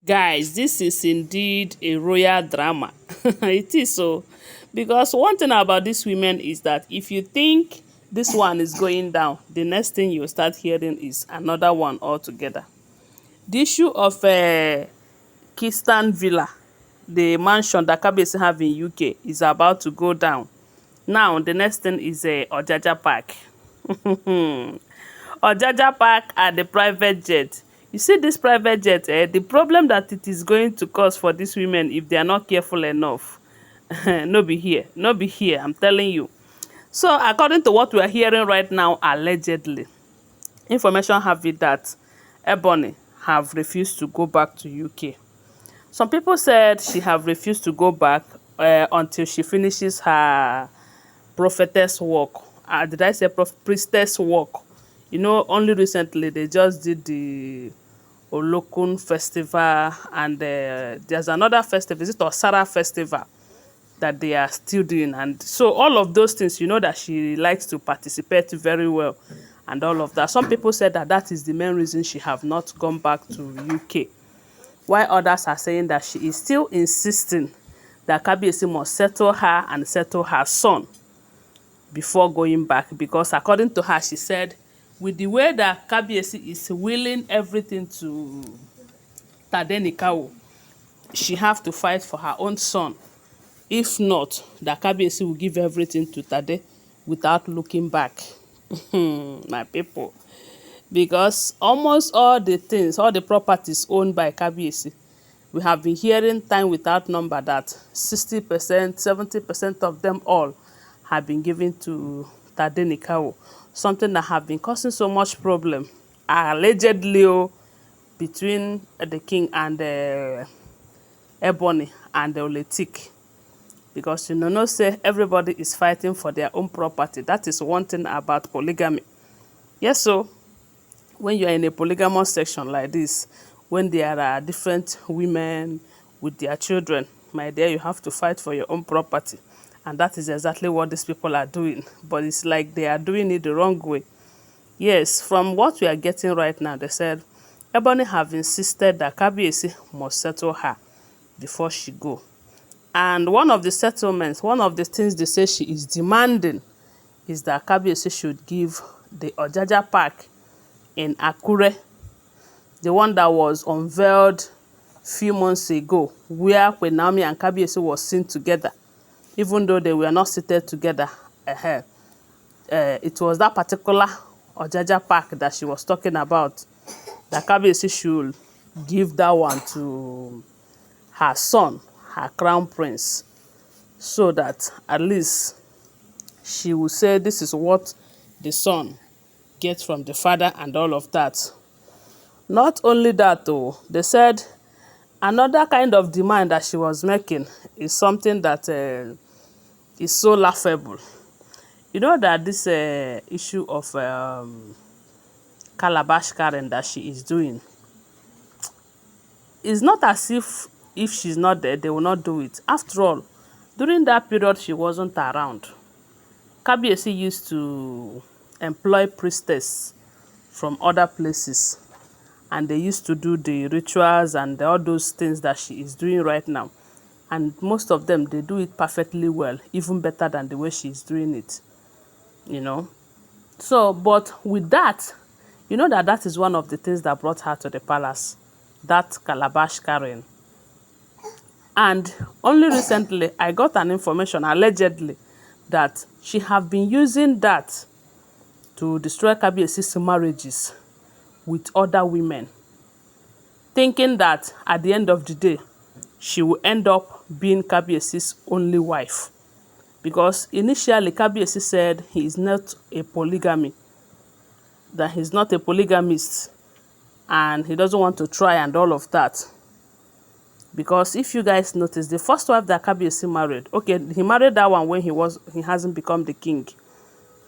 Guys, this is indeed a royal drama. It is so. Because one thing about these women is that if you think this one is going down, the next thing you start hearing is another one altogether. The issue of Keystone Villa, the mansion that Kabiyesi have in UK, is about to go down. Now, the next thing is Ojaja Park. Ojaja Park and the private jet. You see this private jet, the problem that it is going to cause for these women if they are not careful enough. No be here, no be here, I'm telling you. So according to what we are hearing right now, allegedly, information have it that Ebony have refused to go back to UK. Some people said she have refused to go back until she finishes her prophetess work. Did I say priestess work? You know, only recently they just did the Olokun festival, and there's another festival, is it Osara festival, that they are still doing. And so all of those things, you know that she likes to participate very well and all of that. Some people said that that is the main reason she have not gone back to UK. While others are saying that she is still insisting that Kabiyesi must settle her and settle her son before going back, because according to her, she said with the way that Kabiyesi is willing everything to Tadenikawo, she have to fight for her own son. If not, that Kabiyesi will give everything to Tade without looking back. My people. Because almost all the things, all the properties owned by Kabiyesi, we have been hearing time without number that 60%, 70% of them all have been given to Tadenikawo. Something that have been causing so much problem, allegedly, between the king and Ebony and the Oletik. Because you know, say everybody is fighting for their own property. That is one thing about polygamy. Yes, so when you are in a polygamous section like this, when there are different women with their children, my dear, you have to fight for your own property. And that is exactly what these people are doing. But it's like they are doing it the wrong way. Yes, from what we are getting right now, they said Ebony have insisted that Kabiyesi must settle her before she go. And one of the settlements, one of the things they say she is demanding is that Kabiyesi should give the Ojaja Park in Akure, the one that was unveiled few months ago, where Queen Naomi and Kabiyesi was seen together, even though they were not seated together. It was that particular Ojaja Park that she was talking about, that Kabiyesi should give that one to her son, her crown prince, so that at least she will say this is what the son gets from the father and all of that. Not only that though, they said another kind of demand that she was making is something that is so laughable. You know that this issue of calabash carrying that she is doing, it's not as if she's not there, they will not do it. After all, during that period she wasn't around. Kabiyesi used to employ priestess from other places, and they used to do the rituals and all those things that she is doing right now. And most of them, they do it perfectly well, even better than the way she is doing it, you know. So, but with that, you know that that is one of the things that brought her to the palace, that calabash carrying. And only recently, I got an information, allegedly, that she have been using that to destroy Kabiyesi's marriages with other women, thinking that at the end of the day, she will end up being Kabiyesi's only wife. Because initially, Kabiyesi said he is not a polygamy, that he's not a polygamist, and he doesn't want to try and all of that. Because if you guys notice, the first wife that Kabiyesi married, okay, he married that one when he hasn't become the king.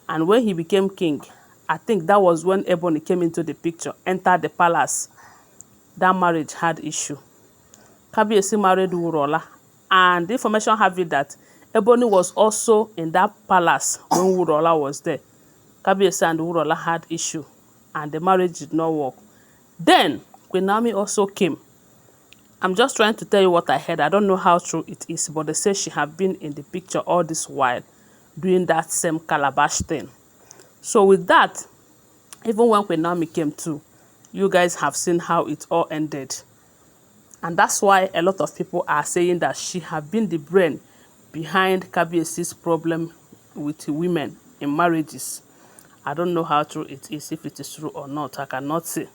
And when he became king, I think that was when Ebony came into the picture, entered the palace. That marriage had issue. Kabiyesi married Wurola, and the information have it that Ebony was also in that palace when Wurola was there. Kabiyesi and Wurola had issue, and the marriage did not work. Then Queen Naomi also came I'm just trying to tell you what I heard. I don't know how true it is, but they say she have been in the picture all this while doing that same calabash thing. So with that, even when Queen Naomi came too, you guys have seen how it all ended. And that's why a lot of people are saying that she have been the brain behind Kabiesi's problem with women in marriages. I don't know how true it is, if it is true or not. I cannot say.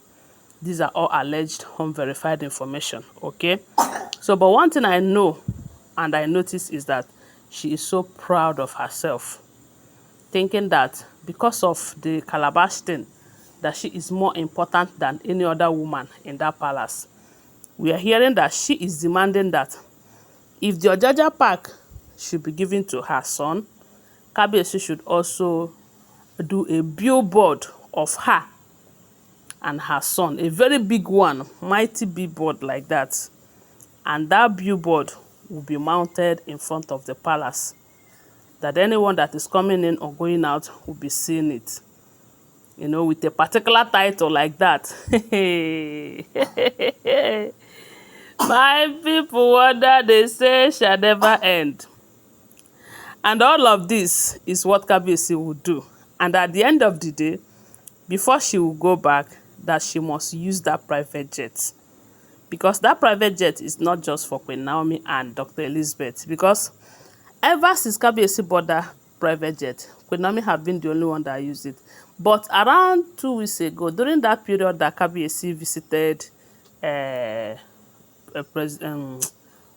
These are all alleged, unverified information, okay? So, but one thing I know and I notice is that she is so proud of herself, thinking that because of the calabash thing, that she is more important than any other woman in that palace. We are hearing that she is demanding that if the Ojaja Park should be given to her son, Kabiyesi should also do a billboard of her and her son, a very big one, mighty billboard like that. And that billboard will be mounted in front of the palace, that anyone that is coming in or going out will be seeing it. You know, with a particular title like that. My people, wonder they say shall never end. And all of this is what Kabiyesi will do. And at the end of the day, before she will go back, that she must use that private jet. Because that private jet is not just for Queen Naomi and Dr. Elizabeth. Because ever since Kabiyesi bought that private jet, Queen Naomi have been the only one that used it. But around 2 weeks ago, during that period that Kabiyesi visited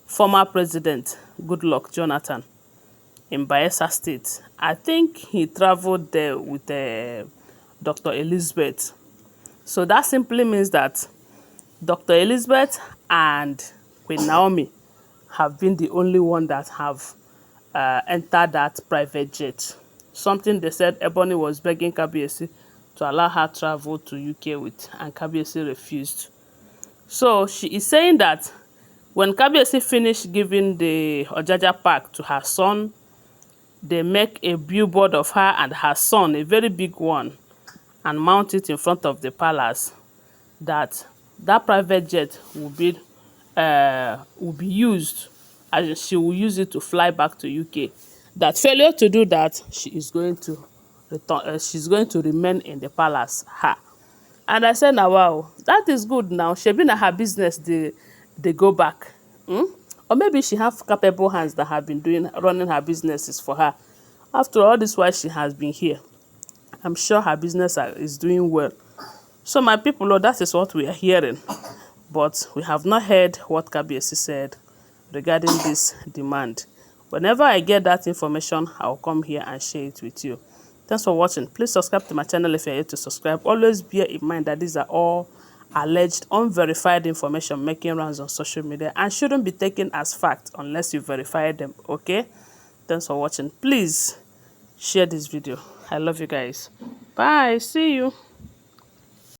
former president Goodluck Jonathan in Bayelsa State, I think he traveled there with Dr. Elizabeth. So that simply means that Dr. Elizabeth and Queen Naomi have been the only one that have entered that private jet. Something they said Ebony was begging Kabiyesi to allow her travel to UK with, and Kabiyesi refused. So she is saying that when Kabiyesi finished giving the Ojaja Park to her son, they make a billboard of her and her son, a very big one, and mount it in front of the palace, that private jet will be used, as she will use it to fly back to UK. That failure to do that, she is going to return. She's going to remain in the palace. And I said, now wow, that is good. Now she been at her business. They go back, or maybe she have capable hands that have been running her businesses for her. After all this while she has been here, I'm sure her business is doing well. So my people, Lord, that is what we are hearing. But we have not heard what Kabiyesi said regarding this demand. Whenever I get that information, I'll come here and share it with you. Thanks for watching. Please subscribe to my channel if you're yet to subscribe. Always bear in mind that these are all alleged, unverified information making rounds on social media and shouldn't be taken as fact unless you verify them, okay? Thanks for watching. Please share this video. I love you guys. Bye. See you.